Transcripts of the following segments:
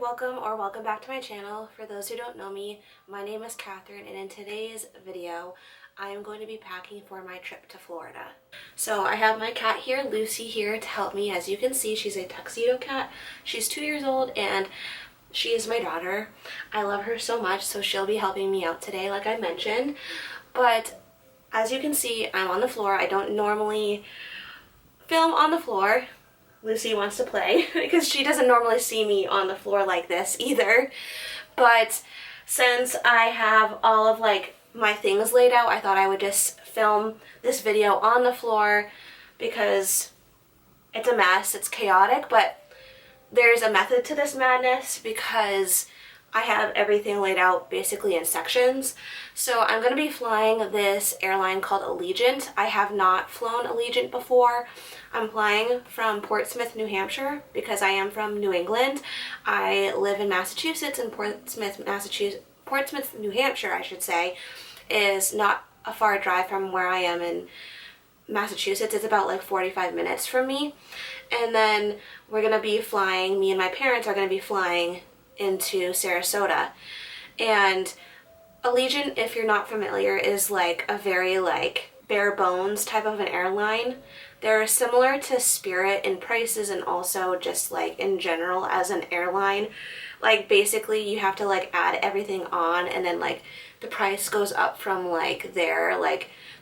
welcome back to my channel. For those who don't know me, my name is Katharine, and in today's video I am going to be packing for my trip to Florida. So I have my cat here, Lucy, here to help me. As you can see, she's a tuxedo cat. She's 2 years old and she is my daughter. I love her so much, so she'll be helping me out today like I mentioned. But as you can see, I'm on the floor. I don't normally film on the floor. Lucy wants to play because she doesn't normally see me on the floor like this either. But since I have all of my things laid out, I thought I would just film this video on the floor because it's a mess, it's chaotic, but there's a method to this madness because I have everything laid out basically in sections. So I'm going to be flying this airline called Allegiant. I have not flown Allegiant before. I'm flying from Portsmouth, New Hampshire because I am from New England. I live in Massachusetts, and Portsmouth, New Hampshire, I should say, is not a far drive from where I am in Massachusetts. It's about 45 minutes from me. And then we're going to be flying, me and my parents are going to be flying into Sarasota. And Allegiant, if you're not familiar, is a very bare bones type of an airline. They're similar to Spirit in prices and also just in general as an airline. Basically you have to add everything on, and then the price goes up from there.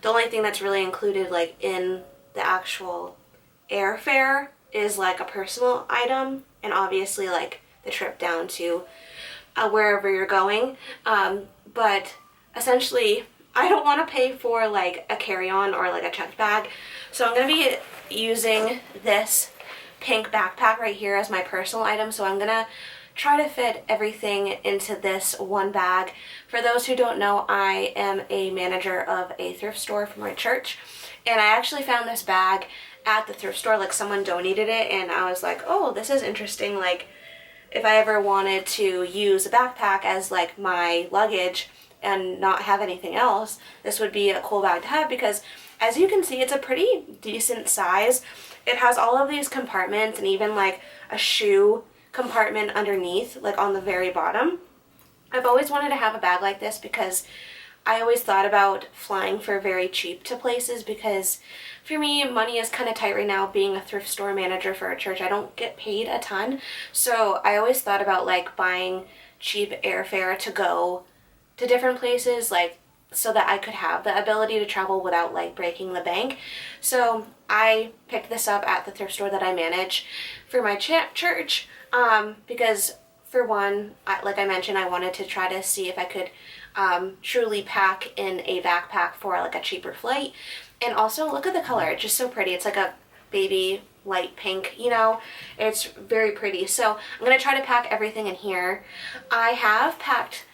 The only thing that's really included in the actual airfare is a personal item, and obviously the trip down to wherever you're going. But essentially I don't want to pay for a carry-on or a checked bag. So I'm going to be using this pink backpack right here as my personal item. So I'm going to try to fit everything into this one bag. For those who don't know, I am a manager of a thrift store for my church. And I actually found this bag at the thrift store. Someone donated it, and I was like, oh, this is interesting. If I ever wanted to use a backpack as my luggage and not have anything else, this would be a cool bag to have because, as you can see, it's a pretty decent size. It has all of these compartments and even a shoe compartment underneath, on the very bottom. I've always wanted to have a bag like this because I always thought about flying for very cheap to places, because for me, money is kind of tight right now being a thrift store manager for a church. I don't get paid a ton, so I always thought about buying cheap airfare to go to different places, so that I could have the ability to travel without breaking the bank. So I picked this up at the thrift store that I manage for my church because, for one, like I mentioned, I wanted to try to see if I could truly pack in a backpack for a cheaper flight. And also, look at the color, it's just so pretty. It's a baby light pink, it's very pretty. So I'm going to try to pack everything in here. I have packed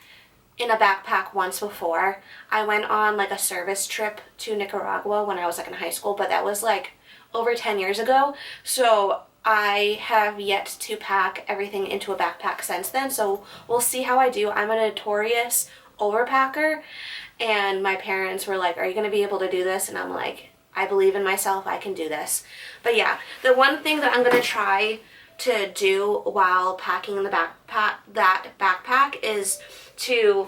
in a backpack once before. I went on a service trip to Nicaragua when I was in high school, but that was over 10 years ago. So I have yet to pack everything into a backpack since then, so we'll see how I do. I'm a notorious overpacker, and my parents were like, are you going to be able to do this? And I'm like, I believe in myself, I can do this. But yeah, the one thing that I'm going to try to do while packing the backpack is to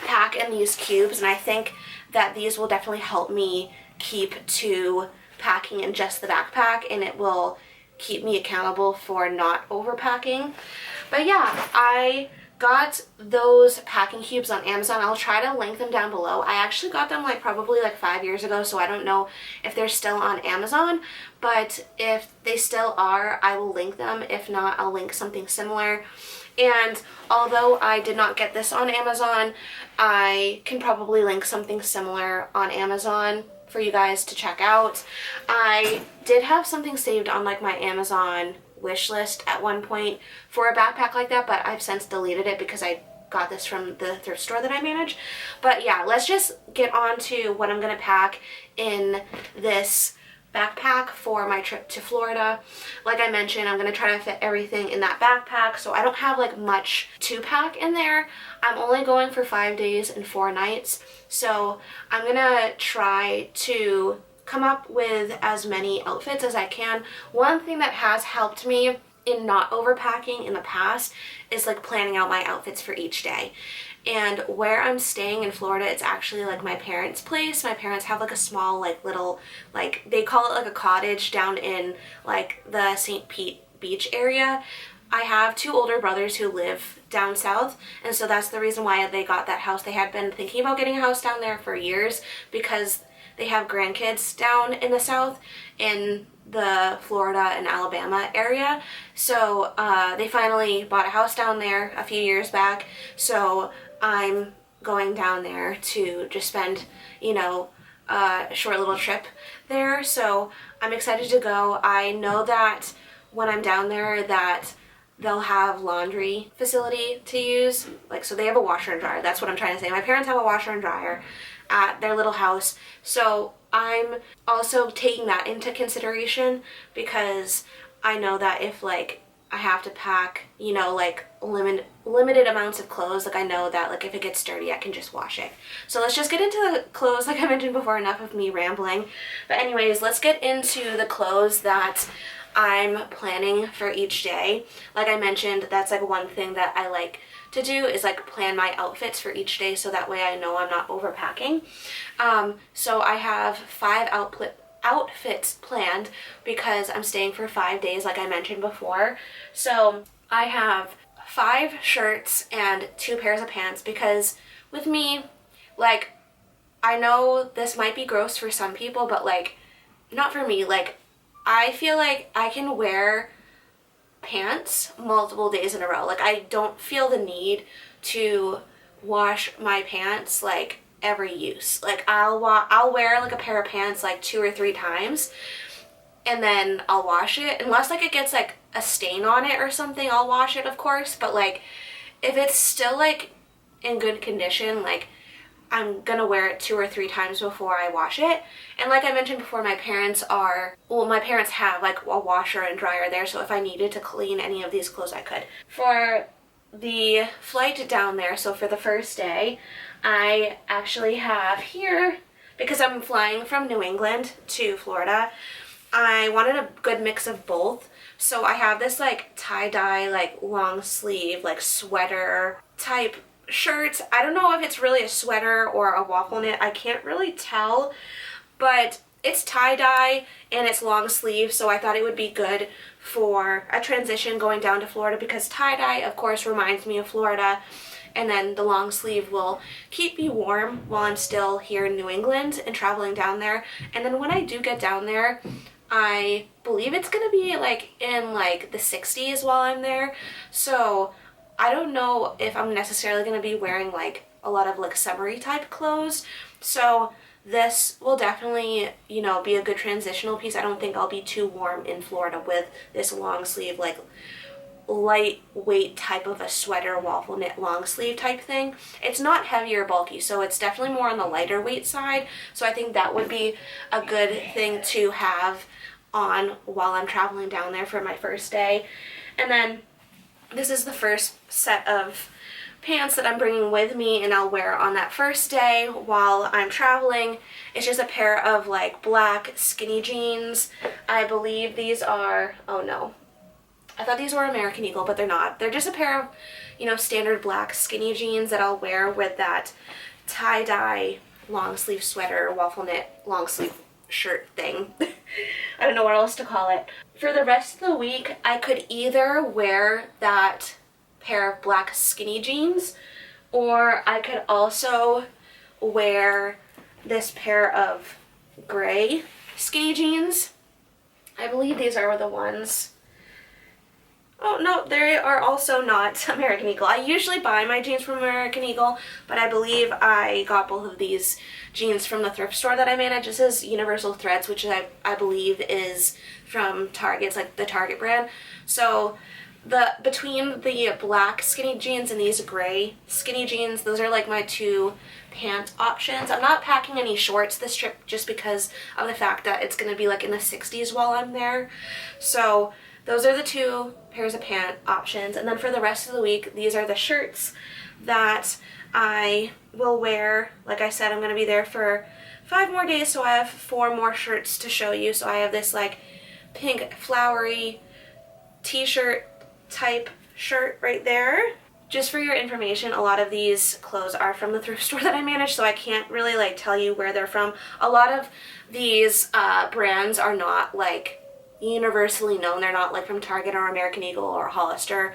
pack in these cubes, and I think that these will definitely help me keep to packing in just the backpack, and it will keep me accountable for not overpacking. But yeah, I got those packing cubes on Amazon. I'll try to link them down below. I actually got them probably 5 years ago, so I don't know if they're still on Amazon, but if they still are, I will link them. If not, I'll link something similar. And although I did not get this on Amazon, I can probably link something similar on Amazon for you guys to check out. I did have something saved on my Amazon wish list at one point for a backpack like that, but I've since deleted it because I got this from the thrift store that I manage. But yeah, let's just get on to what I'm going to pack in this backpack for my trip to Florida. Like I mentioned, I'm going to try to fit everything in that backpack, so I don't have much to pack in there. I'm only going for 5 days and 4 nights, so I'm going to try to come up with as many outfits as I can. One thing that has helped me in not overpacking in the past is like planning out my outfits for each day. And where I'm staying in Florida, it's actually like my parents' place. My parents have like a small like little, like they call it like a cottage down in like the St. Pete Beach area. I have 2 older brothers who live down south, and so that's the reason why they got that house. They had been thinking about getting a house down there for years because they have grandkids down in the south in the Florida and Alabama area. So they finally bought a house down there a few years back. So I'm going down there to just spend, you know, a short little trip there. So I'm excited to go. I know that when I'm down there that they'll have laundry facility to use. Like, so they have a washer and dryer. That's what I'm trying to say. My parents have a washer and dryer at their little house. So I'm also taking that into consideration because I know that if like I have to pack, you know, like limited amounts of clothes, like I know that like if it gets dirty I can just wash it. So let's just get into the clothes. Like I mentioned before, enough of me rambling. But anyways, let's get into the clothes that I'm planning for each day. Like I mentioned, that's like one thing that I like to do is like plan my outfits for each day so that way I know I'm not overpacking. So I have 5 outfits planned because I'm staying for 5 days like I mentioned before. So I have 5 shirts and 2 pairs of pants because with me, like, I know this might be gross for some people, but like not for me. Like I feel like I can wear pants multiple days in a row. Like I don't feel the need to wash my pants like every use. Like I'll wear like a pair of pants like 2 or 3 times and then I'll wash it. Unless like it gets like a stain on it or something, I'll wash it of course. But like if it's still like in good condition, like I'm gonna wear it 2 or 3 times before I wash it. And like I mentioned before, my parents have like a washer and dryer there, so if I needed to clean any of these clothes I could. For the flight down there, so for the first day, I actually have here, because I'm flying from New England to Florida, I wanted a good mix of both. So I have this like tie-dye, like long sleeve, like sweater type shirt. I don't know if it's really a sweater or a waffle knit. I can't really tell, but it's tie-dye and it's long sleeve, so I thought it would be good for a transition going down to Florida because tie-dye of course reminds me of Florida, and then the long sleeve will keep me warm while I'm still here in New England and traveling down there. And then when I do get down there, I believe it's gonna be like in like the 60s while I'm there. So I don't know if I'm necessarily going to be wearing like a lot of like summery type clothes. So this will definitely, you know, be a good transitional piece. I don't think I'll be too warm in Florida with this long sleeve, like lightweight type of a sweater, waffle knit long sleeve type thing. It's not heavy or bulky, so it's definitely more on the lighter weight side. So I think that would be a good thing to have on while I'm traveling down there for my first day. And then this is the first set of pants that I'm bringing with me and I'll wear on that first day while I'm traveling. It's just a pair of like black skinny jeans. I believe these are, oh no, I thought these were American Eagle, but they're not. They're just a pair of, you know, standard black skinny jeans that I'll wear with that tie-dye long sleeve sweater, waffle knit long sleeve shirt thing. I don't know what else to call it. For the rest of the week, I could either wear that pair of black skinny jeans, or I could also wear this pair of gray skinny jeans. I believe these are the ones. Oh no, they are also not American Eagle. I usually buy my jeans from American Eagle, but I believe I got both of these jeans from the thrift store that I manage. This is Universal Threads, which I believe is from Target. It's like the Target brand. So between the black skinny jeans and these gray skinny jeans, those are like my 2 pant options. I'm not packing any shorts this trip just because of the fact that it's going to be like in the 60s while I'm there. So those are the 2 pairs of pant options. And then for the rest of the week, these are the shirts that I will wear. Like I said, I'm going to be there for 5 more days, so I have 4 more shirts to show you. So I have this like pink flowery t-shirt type shirt right there. Just for your information, a lot of these clothes are from the thrift store that I manage, so I can't really like tell you where they're from. A lot of these brands are not like universally known. They're not like from Target or American Eagle or Hollister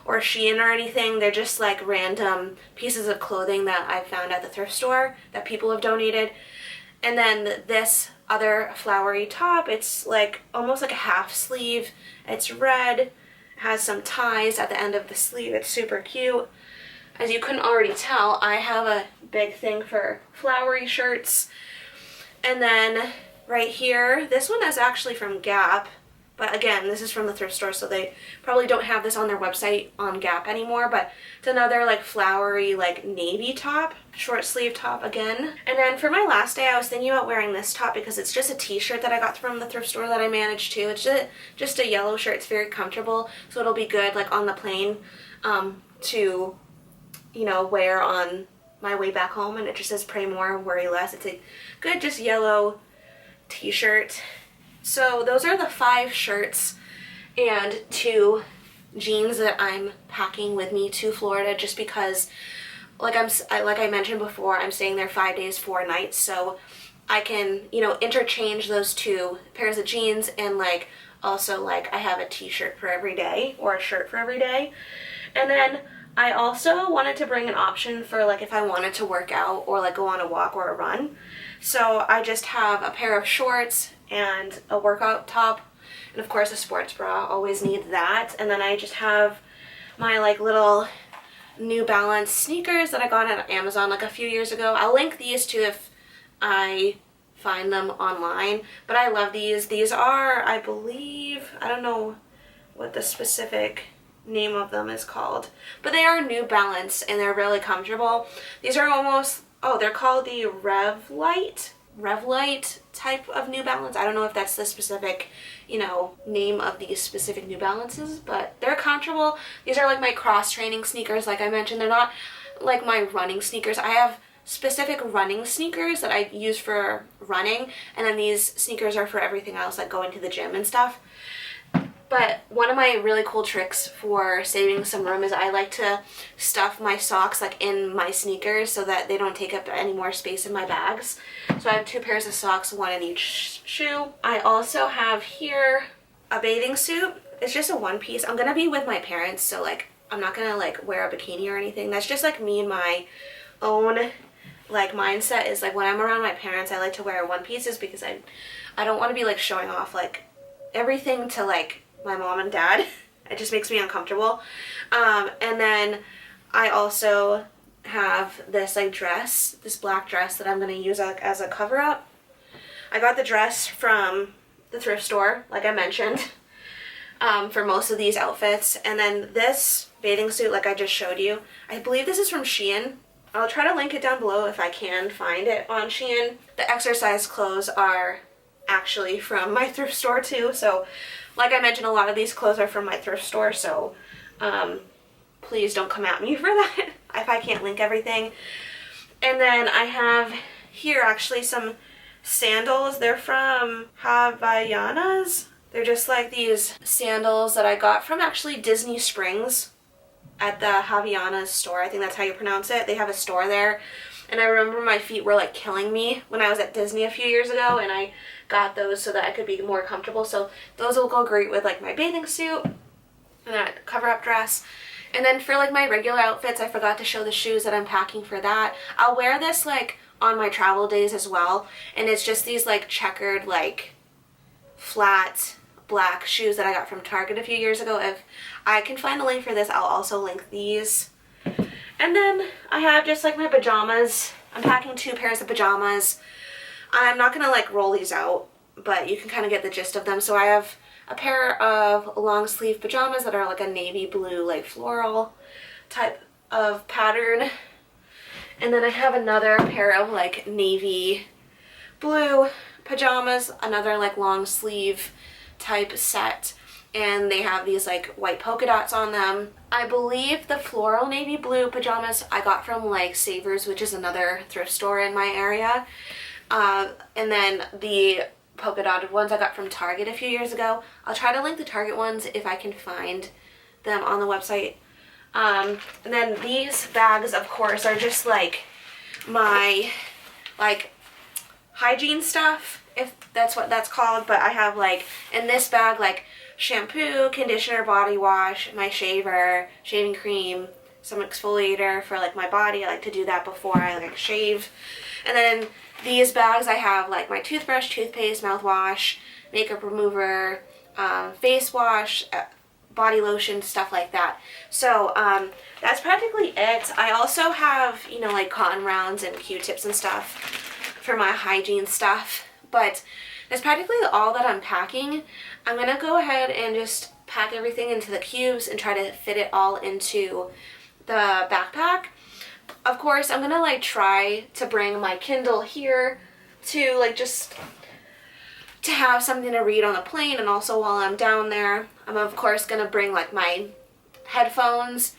or Shein or anything. They're just like random pieces of clothing that I found at the thrift store that people have donated. And then this other flowery top, it's like almost like a half sleeve. It's red, has some ties at the end of the sleeve. It's super cute. As you couldn't already tell, I have a big thing for flowery shirts. And then right here, this one is actually from Gap. But again, this is from the thrift store, so they probably don't have this on their website on Gap anymore. But it's another like flowery like navy top, short sleeve top again. And then for my last day, I was thinking about wearing this top because it's just a t-shirt that I got from the thrift store that I managed too. It's just a yellow shirt. It's very comfortable, so it'll be good like on the plane to, you know, wear on my way back home. And it just says pray more, worry less. It's a good just yellow t-shirt. So those are the 5 shirts and 2 jeans that I'm packing with me to Florida, just because like I mentioned before, I'm staying there 5 days, 4 nights, so I can, you know, interchange those 2 pairs of jeans, and like also like I have a t-shirt for every day or a shirt for every day. And then I also wanted to bring an option for like if I wanted to work out or like go on a walk or a run. So I just have a pair of shorts and a workout top, and of course a sports bra, always need that. And then I just have my like little New Balance sneakers that I got on Amazon like a few years ago. I'll link these too if I find them online, but I love these. These are, I believe, I don't know what the specific name of them is called, but they are New Balance and they're really comfortable. These are almost, oh, they're called the Revlite type of New Balance. I don't know if that's the specific, you know, name of these specific New Balances, but they're comfortable. These are like my cross training sneakers, like I mentioned. They're not like my running sneakers. I have specific running sneakers that I use for running, and then these sneakers are for everything else, like going to the gym and stuff. But one of my really cool tricks for saving some room is I like to stuff my socks like in my sneakers so that they don't take up any more space in my bags. So I have 2 pairs of socks, 1 in each shoe. I also have here a bathing suit. It's just a one piece. I'm gonna be with my parents, so like I'm not gonna like wear a bikini or anything. That's just like me and my own like mindset is like when I'm around my parents, I like to wear one pieces because I don't want to be like showing off like everything to like my mom and dad. It just makes me uncomfortable. And then I also have this like dress, this black dress that I'm going to use as a cover up. I got the dress from the thrift store, like I mentioned, for most of these outfits. And then this bathing suit, like I just showed you, I believe this is from Shein. I'll try to link it down below if I can find it on Shein. The exercise clothes are actually from my thrift store too, so like I mentioned, a lot of these clothes are from my thrift store, so please don't come at me for that if I can't link everything. And then I have here actually some sandals. They're from Havaianas. They're just like these sandals that I got from actually Disney Springs at the Havaianas store. I think that's how you pronounce it. They have a store there. And I remember my feet were like killing me when I was at Disney a few years ago, and I got those so that I could be more comfortable. So those will go great with like my bathing suit and that cover up dress. And then for like my regular outfits, I forgot to show the shoes that I'm packing for that. I'll wear this like on my travel days as well. And it's just these like checkered like flat black shoes that I got from Target a few years ago. If I can find the link for this, I'll also link these. And then I have just like my pajamas. I'm packing 2 pairs of pajamas. I'm not gonna like roll these out, but you can kind of get the gist of them. So I have a pair of long sleeve pajamas that are like a navy blue like floral type of pattern. And then I have another pair of like navy blue pajamas, another like long sleeve type set. And they have these like white polka dots on them. I believe the floral navy blue pajamas I got from like Savers, which is another thrift store in my area. And then the polka dotted ones I got from Target a few years ago. I'll try to link the Target ones if I can find them on the website. And then these bags, of course, are just like my like hygiene stuff, if that's what that's called. But I have like in this bag like shampoo, conditioner, body wash, my shaver, shaving cream, some exfoliator for like my body. I like to do that before I like shave. And then these bags I have like my toothbrush, toothpaste, mouthwash, makeup remover, face wash, body lotion, stuff like that. So that's practically it. I also have, you know, like cotton rounds and Q-tips and stuff for my hygiene stuff, but that's practically all that I'm packing. I'm gonna go ahead and just pack everything into the cubes and try to fit it all into the backpack. Of course, I'm gonna like try to bring my Kindle here to like just to have something to read on the plane, and also while I'm down there, I'm of course gonna bring like my headphones,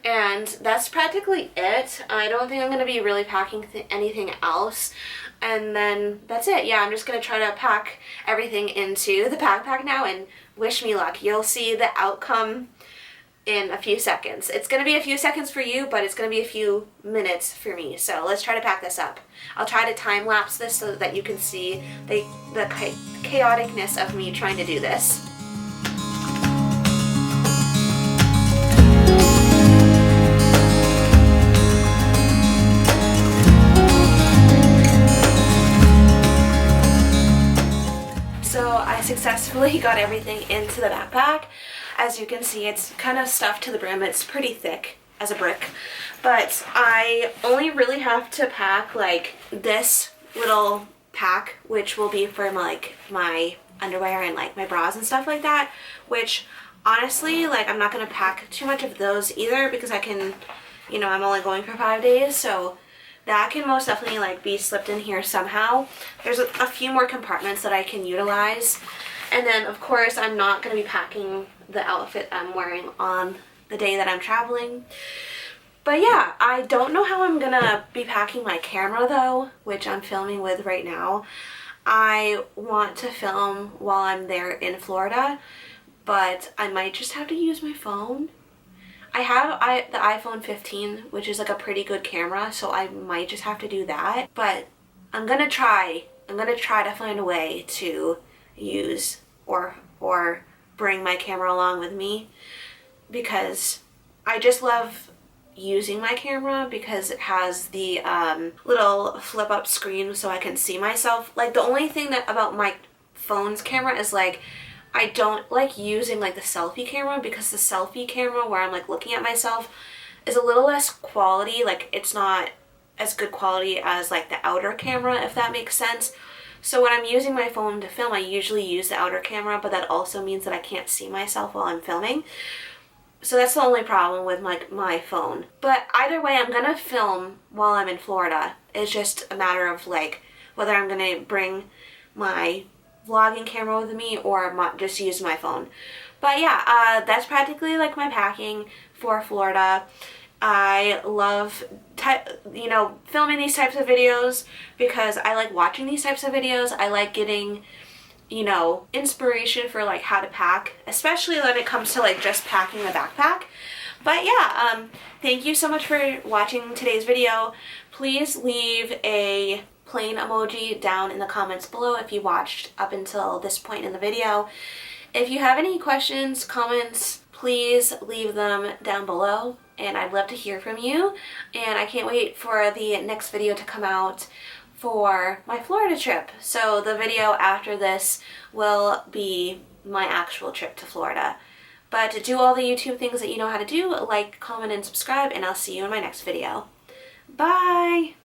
and that's practically it. I don't think I'm gonna be really packing anything else, and then that's it. Yeah, I'm just gonna try to pack everything into the backpack now, and wish me luck. You'll see the outcome in a few seconds. It's gonna be a few seconds for you, but it's gonna be a few minutes for me. So let's try to pack this up. I'll try to time lapse this so that you can see the chaoticness of me trying to do this. So I successfully got everything into the backpack. As you can see, it's kind of stuffed to the brim. It's pretty thick as a brick, but I only really have to pack like this little pack, which will be for like my underwear and like my bras and stuff like that, which honestly, like, I'm not gonna pack too much of those either because I can, you know, I'm only going for 5 days, so that can most definitely like be slipped in here somehow. There's a few more compartments that I can utilize. And then of course I'm not going to be packing the outfit I'm wearing on the day that I'm traveling. But yeah, I don't know how I'm gonna be packing my camera though, which I'm filming with right now. I want to film while I'm there in Florida, but I might just have to use my phone. I have the iPhone 15, which is like a pretty good camera, so I might just have to do that. But I'm gonna try to find a way to use or bring my camera along with me, because I just love using my camera because it has the little flip up screen so I can see myself. Like, the only thing that about my phone's camera is like I don't like using like the selfie camera, because the selfie camera where I'm like looking at myself is a little less quality. Like, it's not as good quality as like the outer camera, if that makes sense. So when I'm using my phone to film, I usually use the outer camera, but that also means that I can't see myself while I'm filming. So that's the only problem with my phone. But either way, I'm gonna film while I'm in Florida. It's just a matter of like whether I'm gonna bring my vlogging camera with me or just use my phone. But yeah, that's practically like my packing for Florida. I love filming these types of videos because I like watching these types of videos. I like getting, you know, inspiration for like how to pack, especially when it comes to like just packing the backpack. But yeah, thank you so much for watching today's video. Please leave a plane emoji down in the comments below if you watched up until this point in the video. If you have any questions, comments, please leave them down below, and I'd love to hear from you. And I can't wait for the next video to come out for my Florida trip. So the video after this will be my actual trip to Florida. But do all the YouTube things that you know how to do, like, comment, and subscribe, and I'll see you in my next video. Bye!